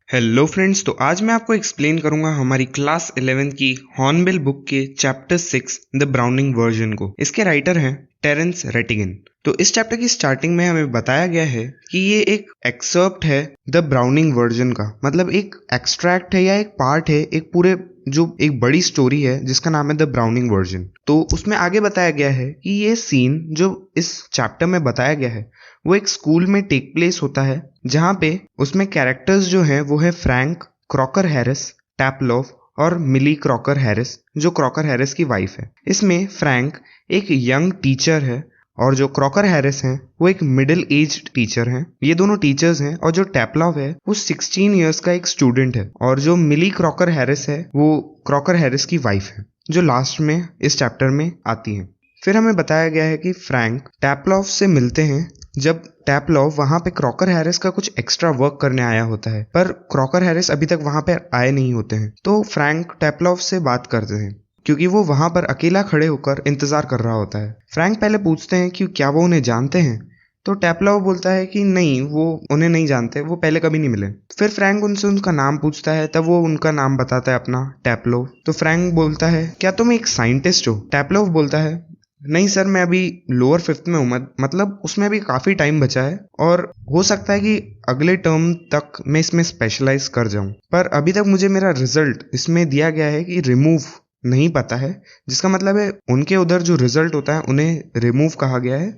Hello friends, तो आज मैं आपको एक्सप्लेन करूंगा हमारी क्लास 11 की हॉर्नबिल बुक के चैप्टर 6 द ब्राउनिंग वर्जन को। इसके राइटर हैं टेरेंस रेटिगन। तो इस चैप्टर की स्टार्टिंग में हमें बताया गया है कि ये एक एक्सर्प्ट है द ब्राउनिंग वर्जन का, मतलब एक एक्सट्रैक्ट है या एक पार्ट है एक पूरे जो एक बड़ी स्टोरी है जिसका नाम है द ब्राउनिंग वर्जन। तो उसमें आगे बताया गया है कि ये सीन जो इस चैप्टर में बताया गया है वो एक स्कूल में टेक प्लेस होता है, जहाँ पे उसमें कैरेक्टर्स जो हैं वो है फ्रैंक, क्रॉकर हैरिस, टैपलोव और मिली क्रॉकर हैरिस, जो क्रॉकर हैरिस की वाइफ है। इसमें फ्रैंक एक यंग टीचर है और जो क्रॉकर हैरिस हैं वो एक मिडिल एज टीचर हैं। ये दोनों टीचर्स हैं। और जो टैपलोव है वो 16 इयर्स का एक स्टूडेंट है और जो मिली क्रॉकर हैरिस है वो क्रॉकर हैरिस की वाइफ है, जो लास्ट में इस चैप्टर में आती है। फिर हमें बताया गया है कि फ्रैंक टैपलोव से मिलते हैं जब टैपलोव वहां पे क्रॉकर हैरिस का कुछ एक्स्ट्रा वर्क करने आया होता है, पर क्रॉकर हैरिस अभी तक वहां पे आए नहीं होते हैं। तो फ्रैंक टैपलोव से बात करते हैं क्योंकि वो वहां पर अकेला खड़े होकर इंतजार कर रहा होता है। फ्रैंक पहले पूछते हैं कि क्या वो उन्हें जानते हैं, तो टैपलोव बोलता है कि नहीं, वो उन्हें नहीं जानते, वो पहले कभी नहीं मिले। फिर फ्रैंक उनसे उनका नाम पूछता है, तब वो उनका नाम बताता है अपना, टैपलोव। तो फ्रैंक बोलता है क्या तुम एक साइंटिस्ट हो? टैपलोव बोलता है नहीं सर, मैं अभी लोअर 5th में हूँ, मतलब उसमें अभी काफ़ी टाइम बचा है और हो सकता है कि अगले टर्म तक मैं इसमें स्पेशलाइज कर जाऊँ, पर अभी तक मुझे मेरा रिजल्ट इसमें दिया गया है कि रिमूव नहीं पता है, जिसका मतलब है उनके उधर जो रिजल्ट होता है उन्हें रिमूव कहा गया है।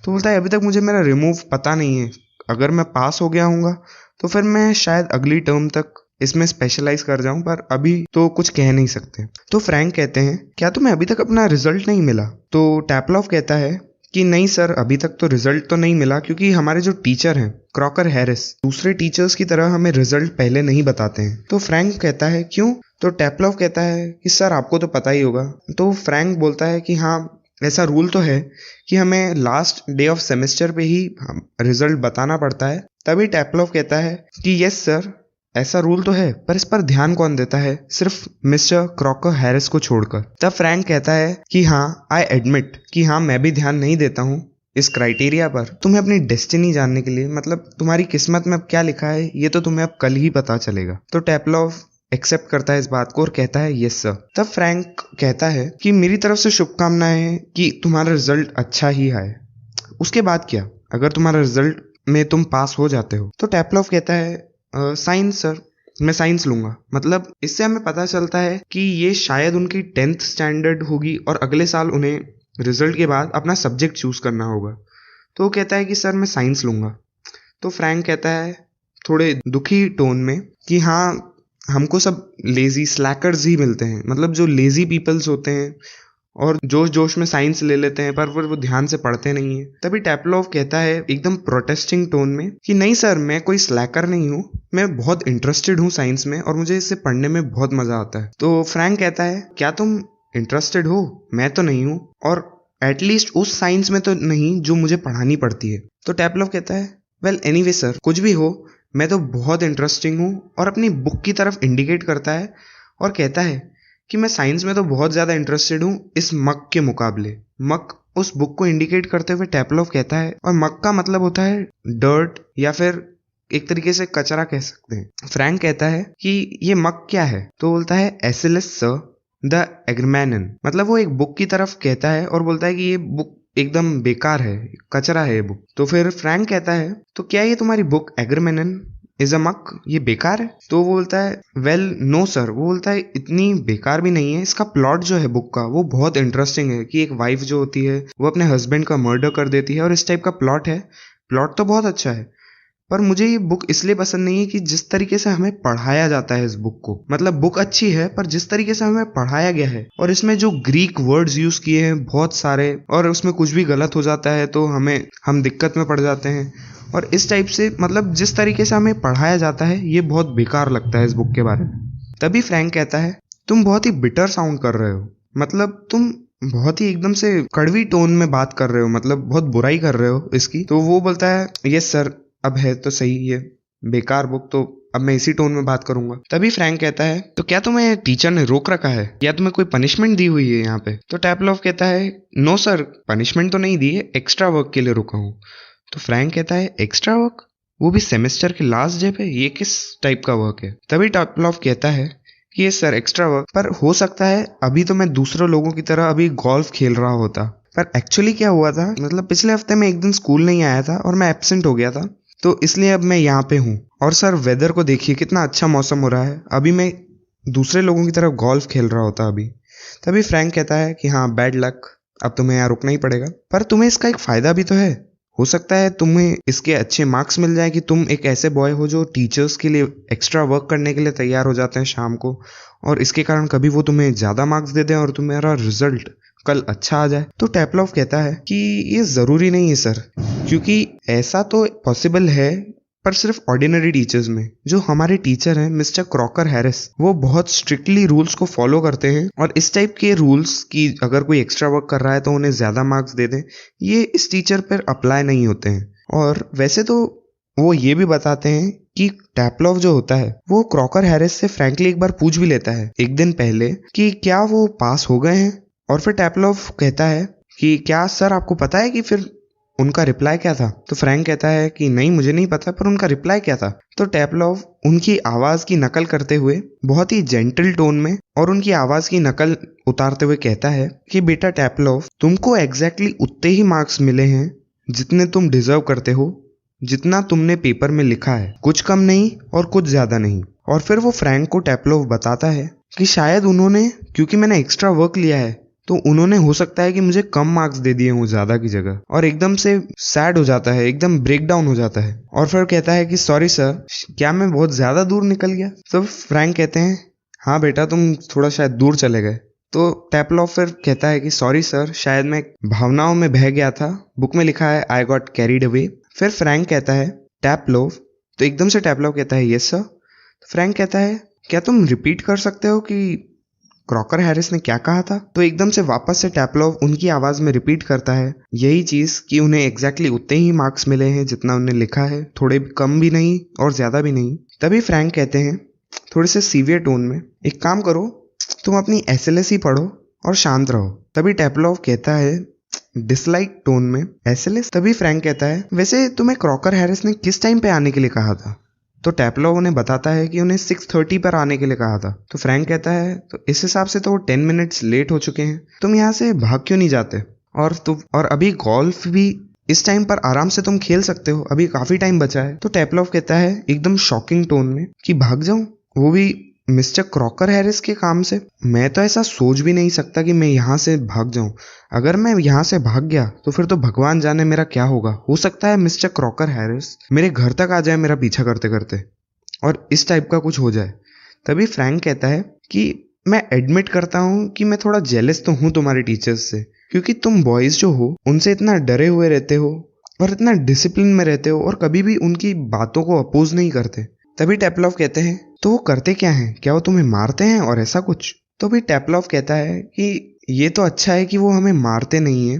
तो बोलता है अभी तक मुझे मेरा रिमूव पता नहीं है, अगर मैं पास हो गया हूँगा तो फिर मैं शायद अगली टर्म तक इसमें स्पेशलाइज कर जाऊं, पर अभी तो कुछ कह नहीं सकते। तो फ्रैंक कहते हैं क्या तुम्हें अभी तक अपना रिजल्ट नहीं मिला? तो टैपलोव कहता है कि नहीं सर, अभी तक तो रिजल्ट तो नहीं मिला क्योंकि हमारे जो टीचर हैं क्रॉकर हैरिस दूसरे टीचर्स की तरह हमें रिजल्ट पहले नहीं बताते हैं। तो फ्रैंक कहता है क्यों? तो टैपलोव कहता है कि सर आपको तो पता ही होगा। तो फ्रैंक बोलता है कि हाँ, ऐसा रूल तो है कि हमें लास्ट डे ऑफ सेमेस्टर पे ही रिजल्ट बताना पड़ता है। तभी टैपलोव कहता है कि यस सर, ऐसा रूल तो है, पर इस पर ध्यान कौन देता है, सिर्फ मिस्टर क्रॉकर हैरिस को छोड़कर। तब फ्रैंक कहता है कि हाँ, आई एडमिट कि हाँ, मैं भी ध्यान नहीं देता हूँ इस क्राइटेरिया पर। तुम्हें अपनी डेस्टिनी जानने के लिए, मतलब तुम्हारी किस्मत में अब क्या लिखा है, ये तो तुम्हें अब कल ही पता चलेगा। तो टैपलोव एक्सेप्ट करता है इस बात को और कहता है यस सर। तब फ्रैंक कहता है कि मेरी तरफ से शुभकामनाएं कि तुम्हारा रिजल्ट अच्छा ही आए। उसके बाद क्या, अगर तुम्हारा रिजल्ट में तुम पास हो जाते हो? तो टैपलोव कहता है साइंस सर, मैं साइंस लूंगा। मतलब इससे हमें पता चलता है कि ये शायद उनकी 10th स्टैंडर्ड होगी और अगले साल उन्हें रिजल्ट के बाद अपना सब्जेक्ट चूज करना होगा। तो वो कहता है कि सर मैं साइंस लूंगा। तो फ्रैंक कहता है थोड़े दुखी टोन में कि हाँ, हमको सब लेजी स्लैकर्स ही मिलते हैं, मतलब जो लेजी पीपल्स होते हैं और जोश जोश में साइंस ले लेते हैं पर वो ध्यान से पढ़ते नहीं है। तभी टैपलोव कहता है एकदम प्रोटेस्टिंग टोन में कि नहीं सर, मैं कोई स्लैकर नहीं हूँ, मैं बहुत इंटरेस्टेड हूँ साइंस में और मुझे इसे पढ़ने में बहुत मजा आता है। तो फ्रैंक कहता है क्या तुम इंटरेस्टेड हो? मैं तो नहीं हूँ, और एटलीस्ट उस साइंस में तो नहीं जो मुझे पढ़ानी पड़ती है। तो टैपलोव कहता है वेल एनीवे सर, कुछ भी हो, मैं तो बहुत इंटरेस्टिंग हूँ, और अपनी बुक की तरफ इंडिकेट करता है और कहता है कि मैं साइंस में तो बहुत ज़्यादा इंटरेस्टेड हूँ इस मग के मुकाबले। मग उस बुक को इंडिकेट करते हुए टैपलोव कहता है, और मग का मतलब होता है डर्ट या फिर एक तरीके से कचरा कह सकते हैं। फ्रैंक कहता है कि ये मग क्या है? तो बोलता है एसिलस सर द एग्रमैनन। मतलब वो एक बुक की तरफ कहता है और बोलता है कि ये बुक एकदम बेकार है, कचरा है ये बुक। तो फिर फ्रैंक कहता है तो क्या ये तुम्हारी बुक एग्रमैनन इज अ मक, ये बेकार है? तो वो बोलता है वेल नो सर। वो बोलता है इतनी बेकार भी नहीं है, इसका प्लॉट जो है बुक का वो बहुत इंटरेस्टिंग है कि एक वाइफ जो होती है वो अपने हस्बैंड का मर्डर कर देती है और इस टाइप का प्लॉट है। प्लॉट तो बहुत अच्छा है, पर मुझे ये बुक इसलिए पसंद नहीं है कि जिस तरीके से हमें पढ़ाया जाता है इस बुक को। मतलब बुक अच्छी है पर जिस तरीके से हमें पढ़ाया गया है, और इसमें जो ग्रीक वर्ड्स यूज किए हैं बहुत सारे, और उसमें कुछ भी गलत हो जाता है तो हम दिक्कत में पड़ जाते हैं, और इस टाइप से मतलब जिस तरीके से हमें पढ़ाया जाता है ये बहुत बेकार लगता है इस बुक के बारे में। तभी फ्रैंक कहता है तुम बहुत ही बिटर साउंड कर रहे हो, मतलब तुम बहुत ही एकदम से कड़वी टोन में बात कर रहे हो, मतलब बहुत बुराई कर रहे हो इसकी। तो वो बोलता है यस सर, अब है तो सही ये बेकार बुक, तो अब मैं इसी टोन में बात करूंगा। तभी फ्रैंक कहता है तो क्या तुम्हें टीचर ने रोक रखा है या तुम्हें कोई पनिशमेंट दी हुई है यहाँ पे? तो टैपलोव कहता है नो सर, पनिशमेंट तो नहीं दी है, एक्स्ट्रा वर्क के लिए रुका हूँ। तो फ्रैंक कहता है एक्स्ट्रा वर्क? वो भी सेमेस्टर के लास्ट डे पे, ये किस टाइप का वर्क है? तभी टैपलॉफ कहता है कि ये सर एक्स्ट्रा वर्क, पर हो सकता है अभी तो मैं दूसरे लोगों की तरह अभी गोल्फ खेल रहा होता। पर एक्चुअली क्या हुआ था, मतलब पिछले हफ्ते मैं एक दिन स्कूल नहीं आया था और मैं एब्सेंट हो गया था, तो इसलिए अब मैं यहाँ पे हूँ। और सर वेदर को देखिए, कितना अच्छा मौसम हो रहा है, अभी मैं दूसरे लोगों की तरह गोल्फ खेल रहा होता अभी। तभी फ्रैंक कहता है कि हाँ बैड लक, अब तुम्हें यहाँ रुकना ही पड़ेगा, पर तुम्हें इसका एक फायदा भी तो है। हो सकता है तुम्हें इसके अच्छे मार्क्स मिल जाए कि तुम एक ऐसे बॉय हो जो टीचर्स के लिए एक्स्ट्रा वर्क करने के लिए तैयार हो जाते हैं शाम को, और इसके कारण कभी वो तुम्हें ज़्यादा मार्क्स दे दें और तुम्हारा रिजल्ट कल अच्छा आ जाए। तो टैपलॉफ कहता है कि ये ज़रूरी नहीं है सर, क्योंकि ऐसा तो पॉसिबल है पर सिर्फ ऑर्डिनरी टीचर्स में। जो हमारे टीचर हैं मिस्टर क्रॉकर हैरिस, वो बहुत स्ट्रिक्टली रूल्स को फॉलो करते हैं, और इस टाइप के रूल्स की अगर कोई एक्स्ट्रा वर्क कर रहा है तो उन्हें ज़्यादा मार्क्स दे दें, ये इस टीचर पर अप्लाई नहीं होते हैं। और वैसे तो वो ये भी बताते हैं कि टैपलॉफ जो होता है वो क्रॉकर हैरिस से फ्रैंकली एक बार पूछ भी लेता है एक दिन पहले कि क्या वो पास हो गए हैं। और फिर टैपलॉफ कहता है कि क्या सर आपको पता है कि फिर उनका रिप्लाई क्या था? तो फ्रैंक कहता है कि नहीं मुझे नहीं पता, पर उनका रिप्लाई क्या था? तो टैपलॉफ उनकी आवाज की नकल करते हुए बहुत ही जेंटल टोन में और उनकी आवाज की नकल उतारते हुए कहता है कि बेटा टैपलॉफ, तुमको एग्जैक्टली उतने ही मार्क्स मिले हैं जितने तुम डिजर्व करते हो, जितना तुमने पेपर में लिखा है, कुछ कम नहीं और कुछ ज्यादा नहीं। और फिर वो फ्रैंक को टैपलॉफ बताता है कि शायद उन्होंने, क्योंकि मैंने एक्स्ट्रा वर्क लिया है, तो उन्होंने हो सकता है कि मुझे कम मार्क्स दे दिए हों ज़्यादा की जगह। और एकदम से सैड हो जाता है, एकदम ब्रेक डाउन हो जाता है, और फिर कहता है कि सॉरी सर, क्या मैं बहुत ज़्यादा दूर निकल गया? तो फ्रैंक कहते हैं हाँ बेटा, तुम थोड़ा शायद दूर चले गए। तो टैपलॉफ फिर कहता है कि सॉरी सर, शायद मैं भावनाओं में बह गया था, बुक में लिखा है आई गॉट कैरीड अवे। फिर फ्रैंक कहता है टैपलॉफ, तो एकदम से टैपलॉफ कहता है यस सर। फ्रैंक कहता है क्या तुम रिपीट कर सकते हो कि क्रॉकर हैरिस ने क्या कहा था? तो एकदम से वापस से टैपलॉफ उनकी आवाज में रिपीट करता है यही चीज कि उन्हें एग्जैक्टली उतने ही मार्क्स मिले हैं जितना उन्हें लिखा है, थोड़े कम भी नहीं और ज्यादा भी नहीं। तभी फ्रैंक कहते हैं थोड़े से सीवियर टोन में, एक काम करो, तुम अपनी एसएलएस ही पढ़ो और शांत रहो। तभी टैपलॉफ कहता है डिसलाइक टोन में, एसएलएस? तभी फ्रैंक कहता है वैसे तुम्हें क्रॉकर हैरिस ने किस टाइम पे आने के लिए कहा था? तो टैपलॉफ उन्हें बताता है कि उन्हें 6:30 पर आने के लिए कहा था। तो फ्रैंक कहता है तो इस हिसाब से तो वो 10 मिनट्स लेट हो चुके हैं, तुम यहाँ से भाग क्यों नहीं जाते? और अभी गोल्फ भी इस टाइम पर आराम से तुम खेल सकते हो, अभी काफी टाइम बचा है। तो टैपलॉफ कहता है एकदम शॉकिंग टोन में कि भाग जाऊं, वो भी मिस्टर क्रॉकर हैरिस के काम से? मैं तो ऐसा सोच भी नहीं सकता कि मैं यहाँ से भाग जाऊं। अगर मैं यहाँ से भाग गया तो फिर तो भगवान जाने मेरा क्या होगा। हो सकता है मिस्टर क्रॉकर हैरिस मेरे घर तक आ जाए मेरा पीछा करते करते, और इस टाइप का कुछ हो जाए। तभी फ्रैंक कहता है कि मैं एडमिट करता हूँ कि मैं थोड़ा जेलस तो हूँ तुम्हारे टीचर्स से, क्योंकि तुम बॉयज जो हो उनसे इतना डरे हुए रहते हो और इतना डिसिप्लिन में रहते हो और कभी भी उनकी बातों को अपोज नहीं करते। तभी टैपलॉफ कहते हैं तो वो करते क्या हैं, क्या वो तुम्हें मारते हैं और ऐसा कुछ? तो भी टैपलॉफ कहता है कि ये तो अच्छा है कि वो हमें मारते नहीं है,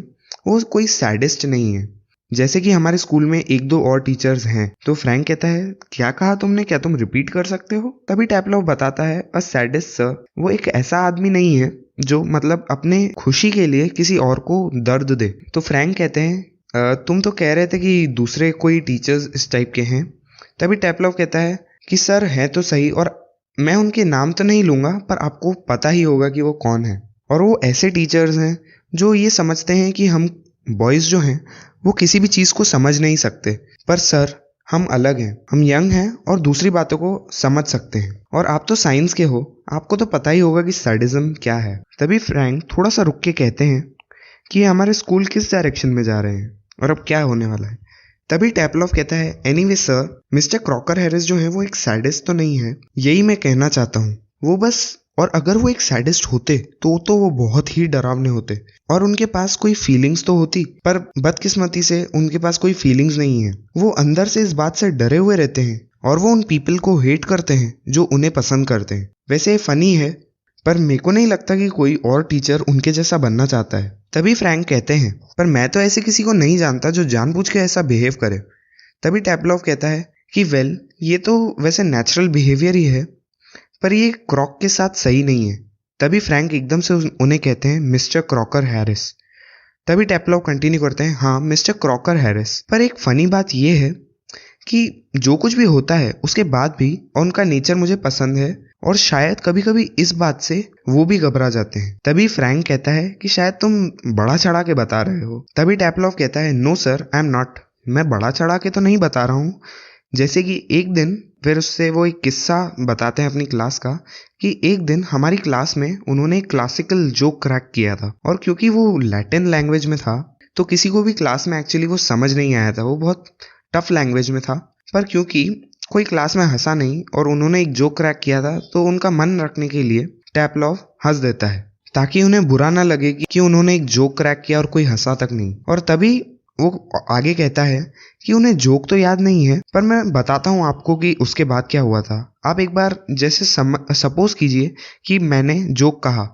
वो कोई सैडिस्ट नहीं है, जैसे कि हमारे स्कूल में एक दो और टीचर्स हैं। तो फ्रैंक कहता है क्या कहा तुमने, क्या तुम रिपीट कर सकते हो? तभी टैपलॉफ बताता है अ सैडिस्ट सर, वो एक ऐसा आदमी नहीं है जो मतलब अपने खुशी के लिए किसी और को दर्द दे। तो फ्रैंक कहते हैं तुम तो कह रहे थे कि दूसरे कोई टीचर्स इस टाइप के हैं। तभी टैपलॉफ कहता है कि सर है तो सही, और मैं उनके नाम तो नहीं लूंगा, पर आपको पता ही होगा कि वो कौन है। और वो ऐसे टीचर्स हैं जो ये समझते हैं कि हम बॉयज़ जो हैं वो किसी भी चीज़ को समझ नहीं सकते, पर सर हम अलग हैं, हम यंग हैं और दूसरी बातों को समझ सकते हैं, और आप तो साइंस के हो, आपको तो पता ही होगा कि सैडिज्म क्या है। तभी फ्रैंक थोड़ा सा रुक के कहते हैं कि हमारे स्कूल किस डायरेक्शन में जा रहे हैं और अब क्या होने वाला है। तभी टैपलॉफ कहता है anyway sir, mister Crocker Harris जो है वो एक सैडिस्ट तो नहीं है, यही मैं कहना चाहता हूँ। वो बस, और अगर वो एक सैडिस्ट होते तो वो बहुत ही डरावने होते और उनके पास कोई फीलिंग्स तो होती, पर बदकिस्मती से उनके पास कोई फीलिंग्स नहीं है। वो अंदर से इस बात से डरे हुए रहते हैं और वो उन पीपल को हेट करते हैं जो उन्हें पसंद करते हैं। वैसे ये फनी है, पर मेरे को नहीं लगता कि कोई और टीचर उनके जैसा बनना चाहता है। तभी फ्रैंक कहते हैं पर मैं तो ऐसे किसी को नहीं जानता जो जानबूझ के ऐसा बिहेव करे। तभी टैपलॉफ कहता है कि वेल, ये तो वैसे नेचुरल बिहेवियर ही है, पर ये क्रॉक के साथ सही नहीं है। तभी फ्रैंक एकदम से उन्हें कहते हैं मिस्टर क्रॉकर हैरिस। तभी टैपलॉफ कंटिन्यू करते हैं हाँ मिस्टर क्रॉकर हैरिस, पर एक फनी बात ये है कि जो कुछ भी होता है उसके बाद भी उनका नेचर मुझे पसंद है और शायद कभी कभी इस बात से वो भी घबरा जाते हैं। तभी फ्रैंक कहता है कि शायद तुम बड़ा चढ़ा के बता रहे हो। तभी टेपलॉव कहता है no sir I am not, मैं बड़ा चढ़ा के तो नहीं बता रहा हूँ। जैसे कि एक दिन फिर उससे वो एक किस्सा बताते हैं अपनी क्लास का कि एक दिन हमारी क्लास में उन्होंने एक क्लासिकल जोक क्रैक किया था और क्योंकि वो लैटिन लैंग्वेज में था तो किसी को भी क्लास में एक्चुअली वो समझ नहीं आया था, वो बहुत टफ लैंग्वेज में था। पर क्योंकि कोई क्लास में हंसा नहीं और उन्होंने एक जोक क्रैक किया था तो उनका मन रखने के लिए टेपलॉव हंस देता है ताकि उन्हें बुरा ना लगे कि उन्होंने एक जोक क्रैक किया और कोई हंसा तक नहीं। और तभी वो आगे कहता है कि उन्हें जोक तो याद नहीं है पर मैं बताता हूँ आपको कि उसके बाद क्या हुआ था। आप एक बार जैसे सपोज कीजिए कि मैंने जोक कहा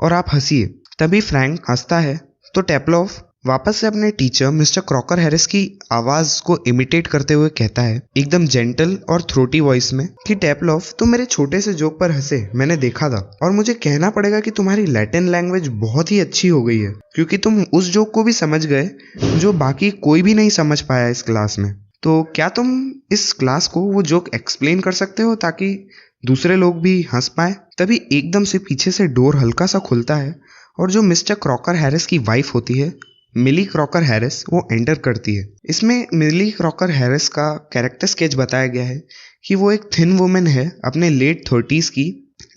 और आप हंसिए। तभी फ्रैंक हंसता है तो टेपलॉव वापस से अपने टीचर मिस्टर क्रॉकर हैरिस की आवाज को इमिटेट करते हुए कहता है एकदम जेंटल और थ्रोटी वॉइस में कि टेपलॉव तुम मेरे छोटे से जोक पर हंसे, मैंने देखा था और मुझे कहना पड़ेगा कि तुम्हारी लैटिन लैंग्वेज बहुत ही अच्छी हो गई है क्योंकि तुम उस जोक को भी समझ गए जो बाकी कोई भी नहीं समझ पाया इस क्लास में। तो क्या तुम इस क्लास को वो जोक एक्सप्लेन कर सकते हो ताकि दूसरे लोग भी हंस पाए। तभी एकदम से पीछे से डोर हल्का सा खुलता है और जो मिस्टर क्रॉकर हैरिस की वाइफ होती है मिली क्रॉकर हैरिस वो एंटर करती है। इसमें मिली क्रॉकर हैरिस का कैरेक्टर स्केच बताया गया है कि वो एक थिन वुमेन है अपने लेट 30s की।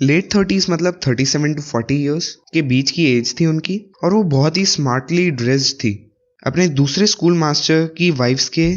लेट 30s मतलब 37 to 40 ईयर्स के बीच की एज थी उनकी और वो बहुत ही स्मार्टली ड्रेस्ड थी अपने दूसरे स्कूल मास्टर की वाइफ्स के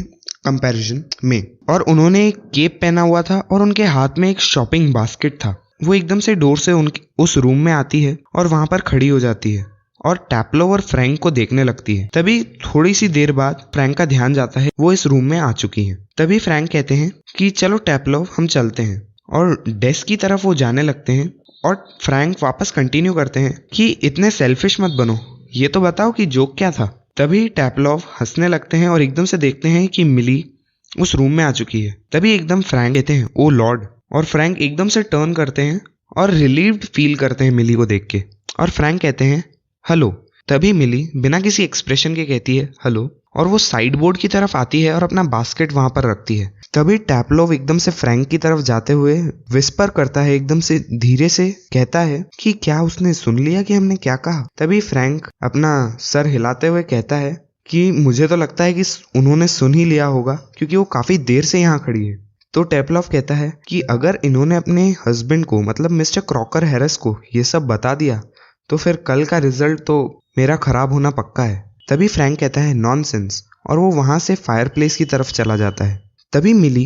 कंपैरिजन में। और उन्होंने एक केप पहना हुआ था और उनके हाथ में एक शॉपिंग बास्केट था। वो एकदम से डोर से उस रूम में आती है और वहां पर खड़ी हो जाती है और टेपलॉव और फ्रैंक को देखने लगती है। तभी थोड़ी सी देर बाद फ्रैंक का ध्यान जाता है वो इस रूम में आ चुकी हैं। तभी फ्रैंक कहते हैं कि चलो टेपलॉव हम चलते हैं और डेस्क की तरफ वो जाने लगते हैं और फ्रैंक वापस कंटिन्यू करते हैं कि इतने सेल्फिश मत बनो, ये तो बताओ कि जोक क्या था। तभी टेपलॉव हंसने लगते हैं और एकदम से देखते हैं कि मिली उस रूम में आ चुकी है। तभी एकदम फ्रैंक कहते हैं ओ लॉर्ड और फ्रैंक एकदम से टर्न करते हैं और रिलीव्ड फील करते हैं मिली को देख के और फ्रैंक कहते हैं हेलो। तभी मिली बिना किसी एक्सप्रेशन के कहती है हेलो और वो साइड बोर्ड की तरफ आती है और अपना बास्केट वहां पर रखती है। तभी टेपलॉव एकदम से फ्रैंक की तरफ जाते हुए विस्पर करता है, एकदम से धीरे से कहता है कि क्या उसने सुन लिया कि हमने क्या कहा। तभी फ्रैंक अपना सर हिलाते हुए कहता है कि मुझे तो लगता है कि उन्होंने सुन ही लिया होगा क्योंकि वो काफी देर से यहाँ खड़ी है। तो टेपलॉव कहता है कि अगर इन्होंने अपने हस्बैंड को मतलब मिस्टर क्रॉकर हैरिस को ये सब बता दिया तो फिर कल का रिजल्ट तो मेरा खराब होना पक्का है। तभी फ्रैंक कहता है नॉनसेंस और वो वहां से फायरप्लेस की तरफ चला जाता है। तभी मिली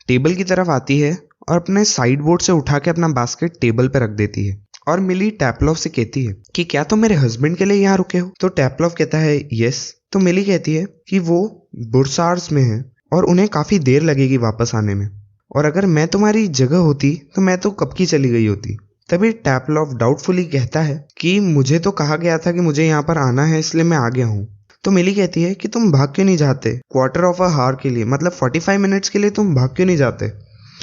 टेबल की तरफ आती है और अपने साइड बोर्ड से उठा के अपना बास्केट टेबल पर रख देती है और मिली टेपलॉव से कहती है कि क्या तुम मेरे हस्बैंड के लिए यहाँ रुके हो। तो टेपलॉव कहता है यस। तो मिली कहती है कि वो बुरसार्स में है और उन्हें काफी देर लगेगी वापस आने में और अगर मैं तुम्हारी जगह होती तो मैं तो कब की चली गई होती। तभी टेपलॉव डाउटफुली कहता है कि मुझे तो कहा गया था कि मुझे यहाँ पर आना है इसलिए मैं आ गया हूँ। तो मिली कहती है कि तुम भाग क्यों नहीं जाते, क्वार्टर ऑफ अ हावर के लिए मतलब 45 मिनट्स के लिए तुम भाग क्यों नहीं जाते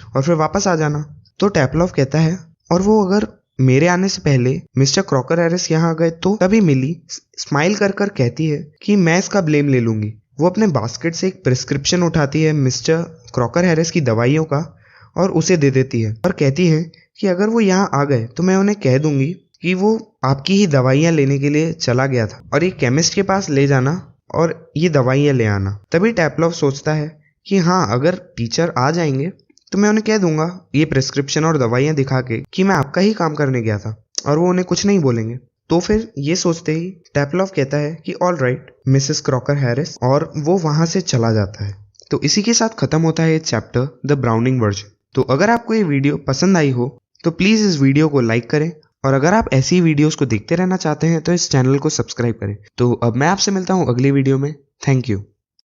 और फिर वापस आ जाना। तो टेपलॉव कहता है और वो अगर मेरे आने से पहले मिस्टर क्रॉकर हैरिस यहाँ आ गए तो। तभी मिली स्माइल कर कर कहती है कि मैं इसका ब्लेम ले लूंगी। वो अपने बास्केट से एक प्रिस्क्रिप्शन उठाती है मिस्टर क्रॉकर हैरिस की दवाइयों का और उसे दे देती है और कहती है कि अगर वो यहाँ आ गए तो मैं उन्हें कह दूंगी कि वो आपकी ही दवाइयाँ लेने के लिए चला गया था और ये केमिस्ट के पास ले जाना और ये दवाइयाँ ले आना। तभी टेपलॉव सोचता है कि हाँ अगर टीचर आ जाएंगे तो मैं उन्हें कह दूंगा ये प्रिस्क्रिप्शन और दवाइयाँ दिखा के कि मैं आपका ही काम करने गया था और वो उन्हें कुछ नहीं बोलेंगे। तो फिर ये सोचते ही टेपलॉव कहता है कि all right Mrs Crocker Harris और वो वहां से चला जाता है। तो इसी के साथ खत्म होता है ये चैप्टर द ब्राउनिंग वर्जन। तो अगर आपको ये वीडियो पसंद आई हो तो प्लीज़ इस वीडियो को लाइक करें और अगर आप ऐसी वीडियोस को देखते रहना चाहते हैं तो इस चैनल को सब्सक्राइब करें। तो अब मैं आपसे मिलता हूँ अगली वीडियो में। Thank you.